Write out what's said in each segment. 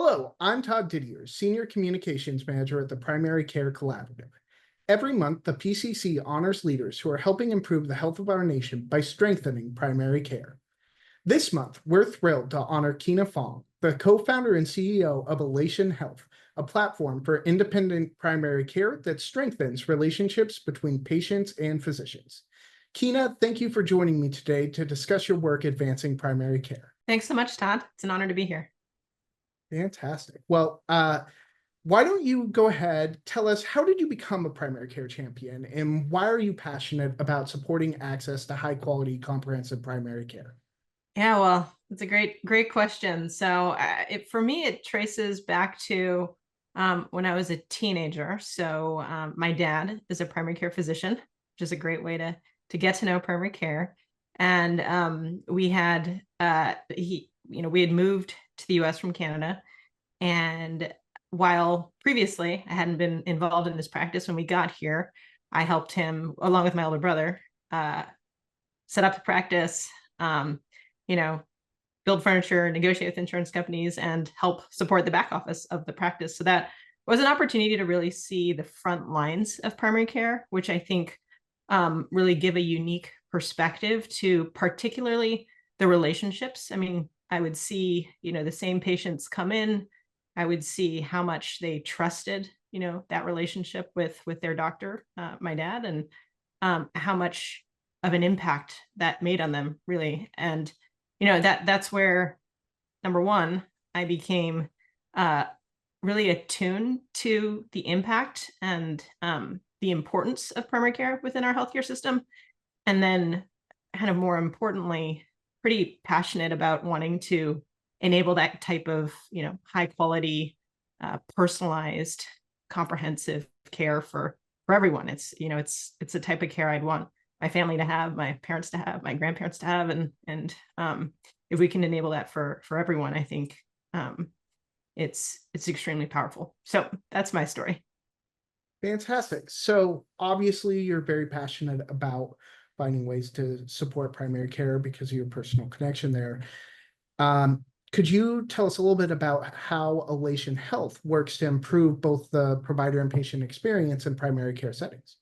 Hello, I'm Todd Didier, Senior Communications Manager at the Primary Care Collaborative. Every month, the PCC honors leaders who are helping improve the health of our nation by strengthening primary care. This month, we're thrilled to honor Kyna Fong, the co-founder and CEO of Elation Health, a platform for independent primary care that strengthens relationships between patients and physicians. Kyna, thank you for joining me today to discuss your work advancing primary care. Thanks so much, Todd. It's an honor to be here. Fantastic. Well, why don't you go ahead, tell us, how did you become a primary care champion, and why are you passionate about supporting access to high quality comprehensive primary care? Yeah, well, it's a great question. So for me, it traces back to when I was a teenager. So my dad is a primary care physician, which is a great way to get to know primary care. And we had we had moved to the US from Canada. And while previously I hadn't been involved in this practice, when we got here, I helped him, along with my older brother, set up the practice, you know, build furniture, negotiate with insurance companies, and help support the back office of the practice. So that was an opportunity to really see the front lines of primary care, which I think really give a unique perspective to particularly the relationships. I mean, I would see, the same patients come in. I would see how much they trusted, that relationship with their doctor, my dad, and how much of an impact that made on them, really. And that's where, number one, I became really attuned to the impact and the importance of primary care within our healthcare system. And then, kind of more importantly, pretty passionate about wanting to enable that type of, high quality, personalized, comprehensive care for everyone. It's a type of care I'd want my family to have, my parents to have, my grandparents to have, and if we can enable that for everyone, I think it's extremely powerful. So that's my story. Fantastic. So obviously you're very passionate about finding ways to support primary care because of your personal connection there. Could you tell us a little bit about how Elation Health works to improve both the provider and patient experience in primary care settings?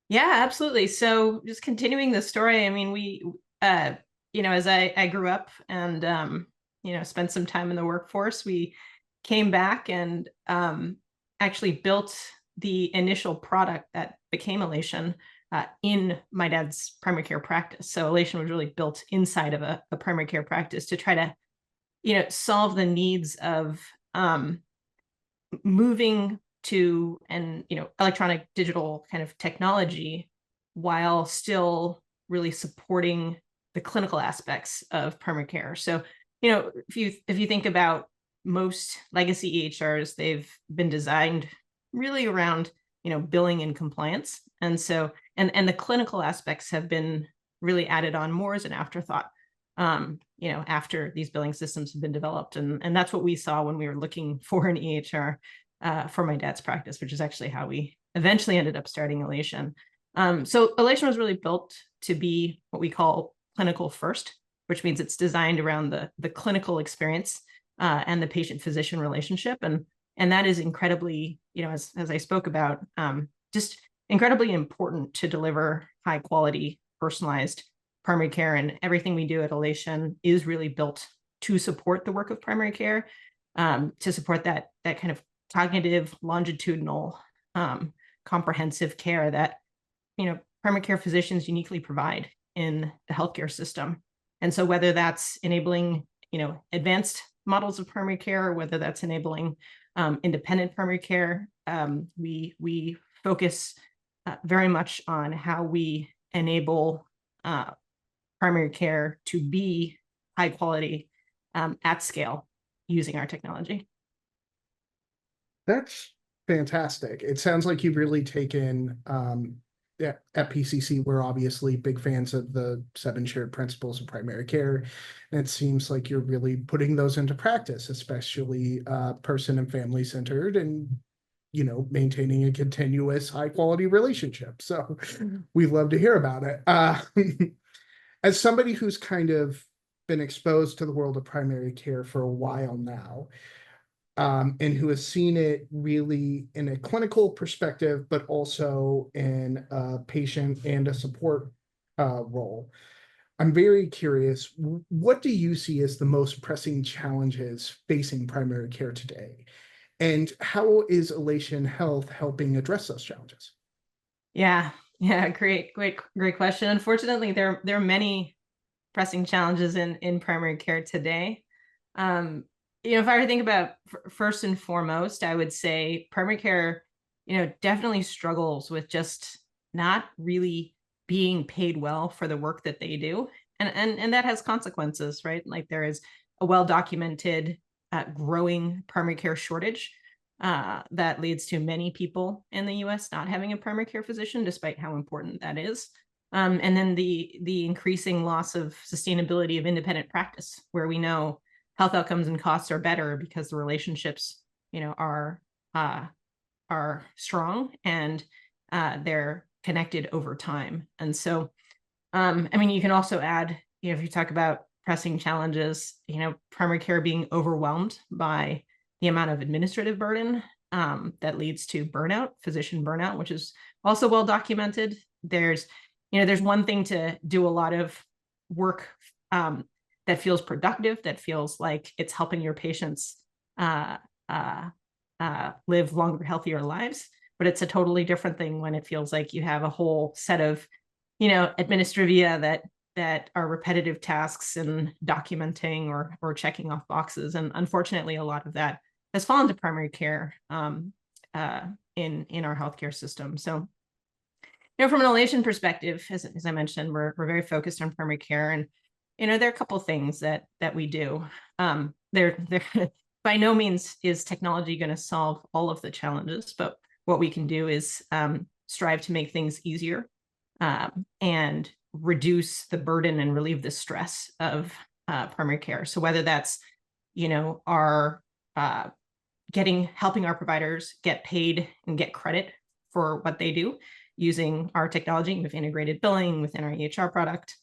Yeah, absolutely. So just continuing the story, I mean, we, as I grew up and, spent some time in the workforce, we came back and actually built the initial product that became Elation in my dad's primary care practice. So Elation was really built inside of a primary care practice to try to, solve the needs of moving to an electronic digital kind of technology while still really supporting the clinical aspects of primary care. So if you think about most legacy EHRs, they've been designed really around billing and compliance, and so and the clinical aspects have been really added on more as an afterthought after these billing systems have been developed. And that's what we saw when we were looking for an EHR for my dad's practice, which is actually how we eventually ended up starting Elation. So Elation was really built to be what we call clinical first, which means it's designed around the clinical experience and the patient-physician relationship. And that is incredibly, as I spoke about, just incredibly important to deliver high quality, personalized primary care. And everything we do at Elation is really built to support the work of primary care, to support that kind of cognitive, longitudinal, comprehensive care that primary care physicians uniquely provide in the healthcare system. And so whether that's enabling advanced models of primary care, or whether that's enabling independent primary care, we focus very much on how we enable primary care to be high quality at scale using our technology. That's fantastic. It sounds like you've really taken, at PCC, we're obviously big fans of the 7 shared principles of primary care. And it seems like you're really putting those into practice, especially person and family centered, and maintaining a continuous high quality relationship. So we love to hear about it. As somebody who's kind of been exposed to the world of primary care for a while now, and who has seen it really in a clinical perspective, but also in a patient and a support role. I'm very curious, what do you see as the most pressing challenges facing primary care today? And how is Elation Health helping address those challenges? Yeah, yeah, great question. Unfortunately, there are many pressing challenges in primary care today. If I were to think about first and foremost, I would say primary care, definitely struggles with just not really being paid well for the work that they do, and that has consequences, right? Like there is a well documented growing primary care shortage that leads to many people in the U.S. not having a primary care physician, despite how important that is. And then the increasing loss of sustainability of independent practice, where we know health outcomes and costs are better because the relationships, uh, are strong and they're connected over time. And so, you can also add, if you talk about pressing challenges, primary care being overwhelmed by the amount of administrative burden that leads to burnout, physician burnout, which is also well documented. There's one thing to do a lot of work that feels productive, that feels like it's helping your patients uh, uh, live longer, healthier lives. But it's a totally different thing when it feels like you have a whole set of, administrivia that are repetitive tasks and documenting or checking off boxes. And unfortunately, a lot of that has fallen to primary care in our healthcare system. So, from an elation perspective, as I mentioned, we're very focused on primary care, and there are a couple of things that we do. There by no means is technology going to solve all of the challenges, but what we can do is strive to make things easier and reduce the burden and relieve the stress of primary care. So whether that's our helping our providers get paid and get credit for what they do using our technology with integrated billing within our EHR product,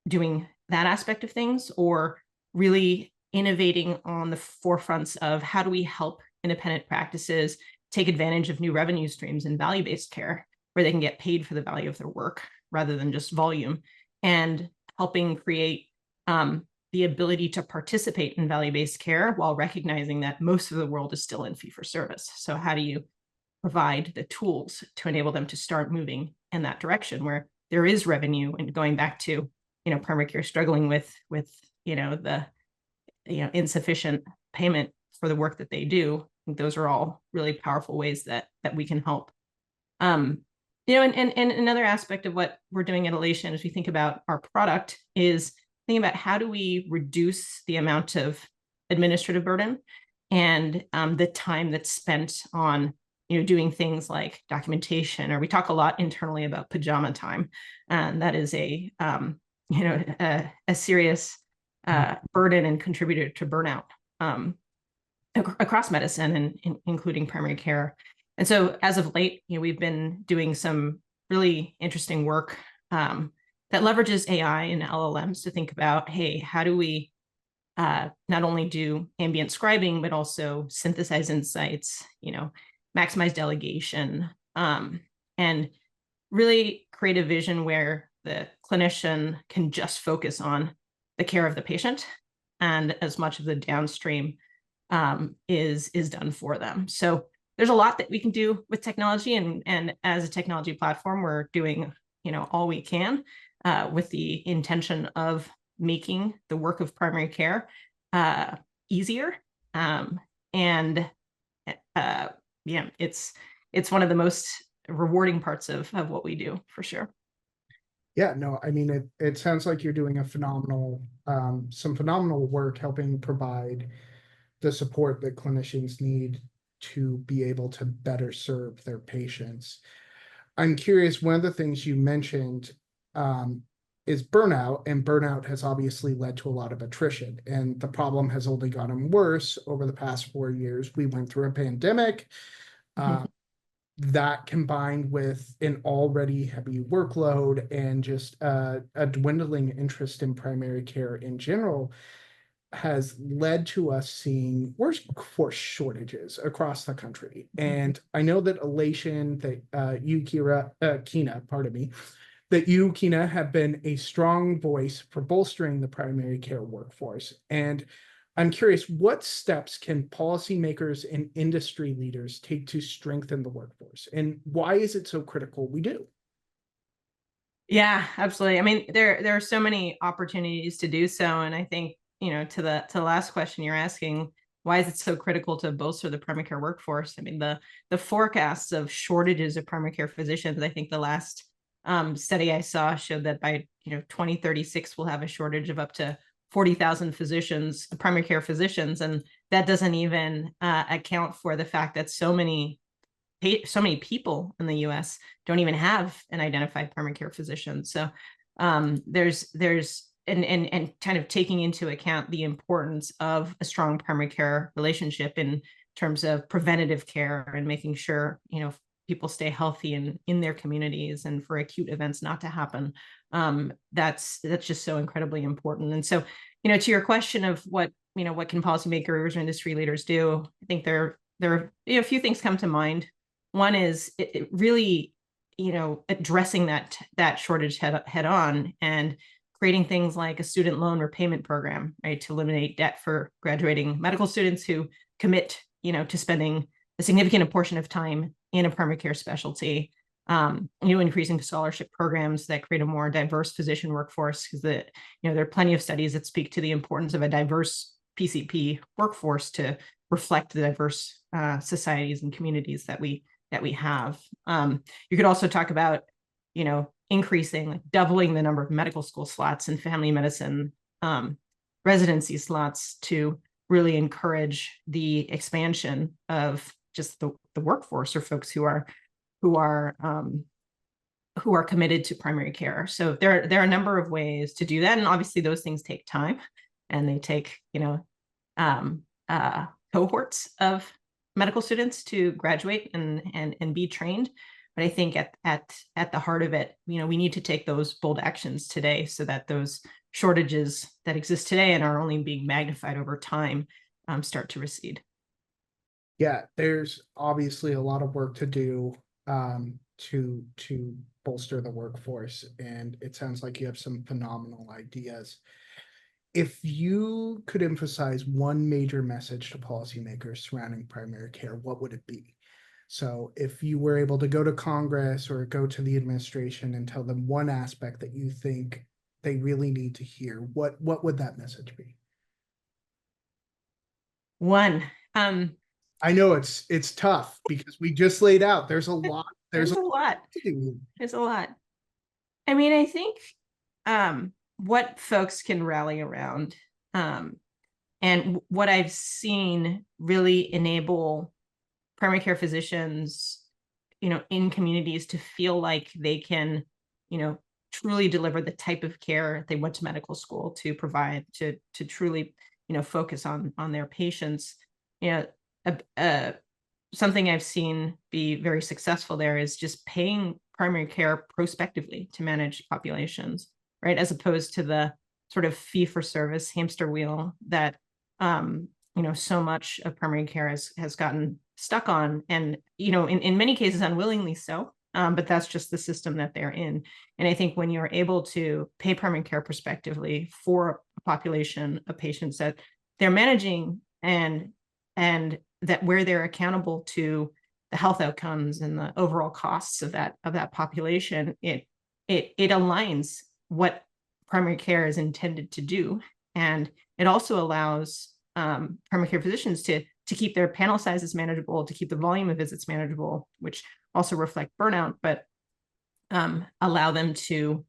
doing that aspect of things, or really innovating on the forefronts of how do we help independent practices take advantage of new revenue streams in value-based care, where they can get paid for the value of their work rather than just volume, and helping create the ability to participate in value-based care while recognizing that most of the world is still in fee-for-service. So how do you provide the tools to enable them to start moving in that direction where there is revenue, and going back to, primary care struggling with the, insufficient payment for the work that they do. I think those are all really powerful ways that we can help. And another aspect of what we're doing at Elation as we think about our product is thinking about how do we reduce the amount of administrative burden and the time that's spent on doing things like documentation, or we talk a lot internally about pajama time, and that is a serious burden and contributor to burnout across medicine, and including primary care. And so as of late, we've been doing some really interesting work that leverages AI and LLMs to think about, hey, how do we not only do ambient scribing, but also synthesize insights, maximize delegation, and really create a vision where the clinician can just focus on the care of the patient, and as much of the downstream is done for them. So there's a lot that we can do with technology, and as a technology platform, we're doing all we can with the intention of making the work of primary care easier. And it's one of the most rewarding parts of what we do, for sure. Yeah, no, it sounds like you're doing some phenomenal work helping provide the support that clinicians need to be able to better serve their patients. I'm curious, one of the things you mentioned is burnout, and burnout has obviously led to a lot of attrition, and the problem has only gotten worse over the past 4 years. We went through a pandemic. That combined with an already heavy workload and just a dwindling interest in primary care in general has led to us seeing workforce shortages across the country. And I know that Elation, that Kyna, pardon me, that you, Kyna, have been a strong voice for bolstering the primary care workforce. And I'm curious, what steps can policymakers and industry leaders take to strengthen the workforce? And why is it so critical we do? Yeah, absolutely. I mean, there are so many opportunities to do so, and I think, to the last question you're asking, why is it so critical to bolster the primary care workforce? I mean, the forecasts of shortages of primary care physicians. I think the last study I saw showed that by 2036 we'll have a shortage of up to 40,000 physicians, primary care physicians, and that doesn't even account for the fact that so many people in the US don't even have an identified primary care physician. So there's and kind of taking into account the importance of a strong primary care relationship in terms of preventative care and making sure people stay healthy in their communities and for acute events not to happen. That's just so incredibly important. And so, to your question of what can policymakers or industry leaders do, I think there are a few things come to mind. One is it really, addressing that shortage head on and creating things like a student loan repayment program, right, to eliminate debt for graduating medical students who commit, to spending a significant portion of time in a primary care specialty. Increasing scholarship programs that create a more diverse physician workforce, because there are plenty of studies that speak to the importance of a diverse PCP workforce to reflect the diverse societies and communities that we have. You could also talk about, increasing, like doubling the number of medical school slots and family medicine residency slots to really encourage the expansion of just the workforce, or folks who are committed to primary care. So there are a number of ways to do that, and obviously those things take time, and they take cohorts of medical students to graduate and be trained. But I think at the heart of it, we need to take those bold actions today so that those shortages that exist today and are only being magnified over time start to recede. Yeah, there's obviously a lot of work to do to bolster the workforce, and it sounds like you have some phenomenal ideas. If you could emphasize one major message to policymakers surrounding primary care, what would it be? So if you were able to go to Congress or go to the administration and tell them one aspect that you think they really need to hear, what would that message be? One, um, I know it's tough because we just laid out there's a lot there's there's a a lot. lot to do. There's a lot. I mean, I think what folks can rally around, um, and what I've seen really enable primary care physicians, in communities to feel like they can, truly deliver the type of care they went to medical school to provide, to truly, focus on their patients. You know, Something I've seen be very successful there is just paying primary care prospectively to manage populations, right? As opposed to the sort of fee for service hamster wheel that so much of primary care has gotten stuck on, and in many cases unwillingly so. But that's just the system that they're in. And I think when you're able to pay primary care prospectively for a population of patients that they're managing, and that where they're accountable to the health outcomes and the overall costs of that population, it aligns what primary care is intended to do, and it also allows primary care physicians to keep their panel sizes manageable, to keep the volume of visits manageable, which also reflect burnout, but allow them to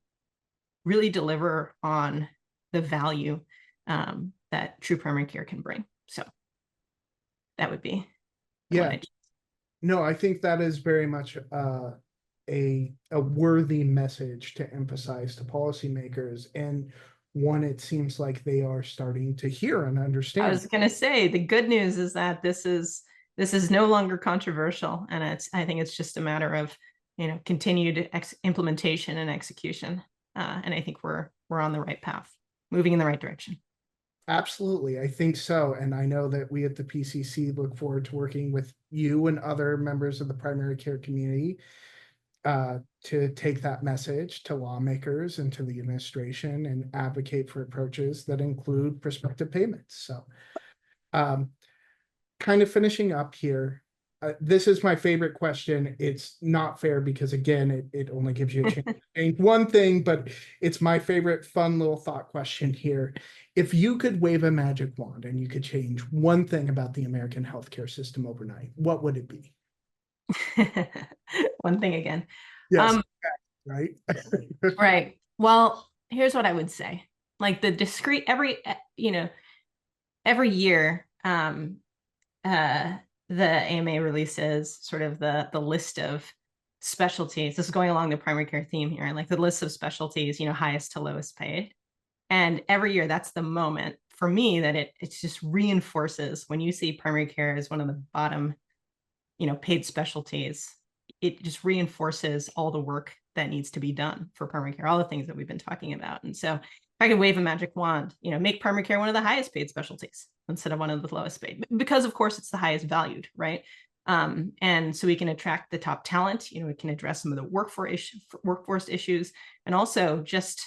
really deliver on the value that true primary care can bring. So that would be the one Yeah, I. no, I think that is very much a worthy message to emphasize to policymakers, and one it seems like they are starting to hear and I understand. was going to say the good news is that this is no longer controversial, and I think it's just a matter of continued implementation and execution, and I think we're on the right path, moving in the right direction. Absolutely, I think so. And I know that we at the PCC look forward to working with you and other members of the primary care community to take that message to lawmakers and to the administration and advocate for approaches that include prospective payments. So, um, kind of finishing up here. This is my favorite question. It's not fair because again, it only gives you a chance to think one thing, but it's my favorite fun little thought question here. If you could wave a magic wand and you could change one thing about the American healthcare system overnight, what would it be? One thing again. Yes, Um, right? right. Well, here's what I would say. Like the discrete every year, uh, the AMA releases sort of the list of specialties. This is going along the primary care theme here, like the list of specialties, highest to lowest paid. And every year, that's the moment for me that it just reinforces when you see primary care as one of the bottom, paid specialties. It just reinforces all the work that needs to be done for primary care, all the things that we've been talking about. And so, if I could wave a magic wand, make primary care one of the highest paid specialties instead of one of the lowest paid, because of course it's the highest valued, right? And so we can attract the top talent. We can address some of the workforce issues, and also just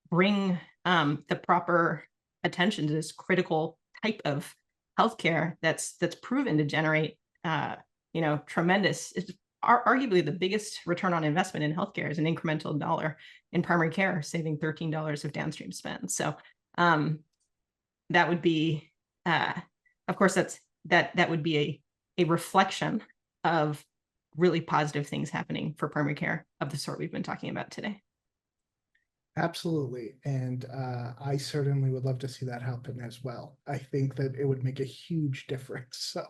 bring the proper attention to this critical type of healthcare that's proven to generate tremendous. It's arguably the biggest return on investment in healthcare is an incremental dollar in primary care, saving $13 of downstream spend. So that would be, of course, that would be a reflection of really positive things happening for primary care of the sort we've been talking about today. Absolutely. And I certainly would love to see that happen as well. I think that it would make a huge difference. So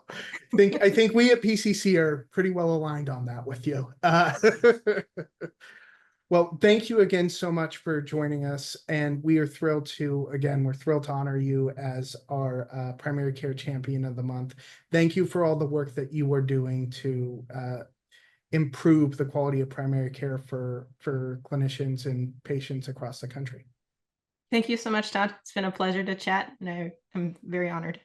I think we at PCC are pretty well aligned on that with you. Well, thank you again so much for joining us. And we are thrilled to, again, we're thrilled to honor you as our primary care champion of the month. Thank you for all the work that you are doing to improve the quality of primary care for clinicians and patients across the country. Thank you so much, Todd. It's been a pleasure to chat, and I'm very honored.